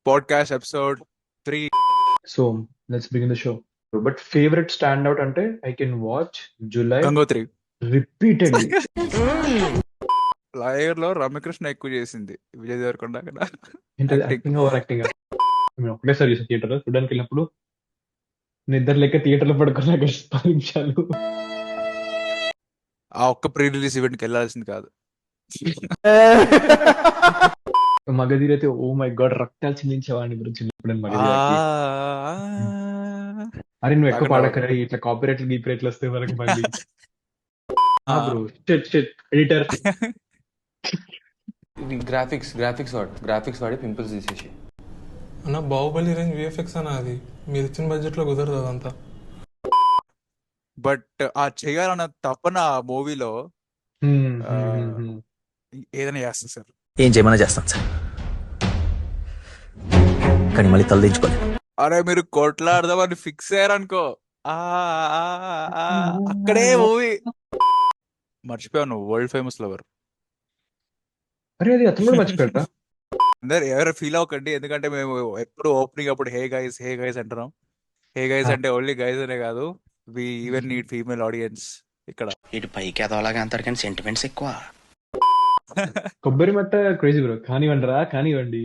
Podcast episode 3. So let's begin the show. But favorite standout ante I can watch July Gangotri repeatedly. Lawyer లో రమ్యకృష్ణ ఎక్కువ చేసింది విజయ్ దేవరకొండ కదా ఏంటది acting. Acting over acting మేము ఒకటేసారి చూసాం థియేటర్ చూడడానికి వెళ్ళినప్పుడు నిద్ర లెక్క థియేటర్ లో పడుకున్నాక 10 నిమిషాలు ఆ ఒక్క ప్రీ రిలీజ్ ఈవెంట్ కి వెళ్ళాల్సింది కాదు. మగధీర అయితే ఓ మై గాడ్ రక్తాలు చిందించేవాడిని బ్రో చిన్నప్పుడు నేను మగధీరకి. అరే నువ్వు ఎక్కువ పాడకరే ఇట్లా కాపీరైట్లు గీపీరైట్లు వస్తే వరకు మళ్ళీ బ్రో ఎడిటర్ ఇది గ్రాఫిక్స్ వాడి పింపుల్స్ తీసేసి అన్న బాహుబలి రేంజ్ విఎఫ్ఎక్స్ అన్న అది మీరు ఇచ్చిన బడ్జెట్ లో కుదరదు అదంతా. బట్ ఆ చేయాలన్న తపన ఆ మూవీలో ఏదైనా చేస్తుంది సార్. ఏం చేయమన్నా చేస్తాను సార్, కానీ మళ్ళీ తలదించుకోలేదు. అరే మీరు కొట్లాడదామని ఫిక్స్ అయ్యారనుకో అక్కడే మూవీ మర్చిపోయాను. వరల్డ్ ఫేమస్ లవర్ అరే అది అతను కూడా మర్చిపోయారా? అందరు ఎవరు ఫీల్ అవ్వకండి, ఎందుకంటే మేము ఎప్పుడు ఓపెనింగ్ అప్పుడు హే గైస్ అంటున్నాం. హే గైస్ అంటే ఓన్లీ గైస్ అనే కాదు, we even need female audience ఇక్కడ. ఇటు పైకి ఎదవలాగా అంటారు కానీ సెంటిమెంట్స్ ఎక్కువ. కొబ్బరి మట్ట క్రేజీ బ్రో. కానివ్వండి.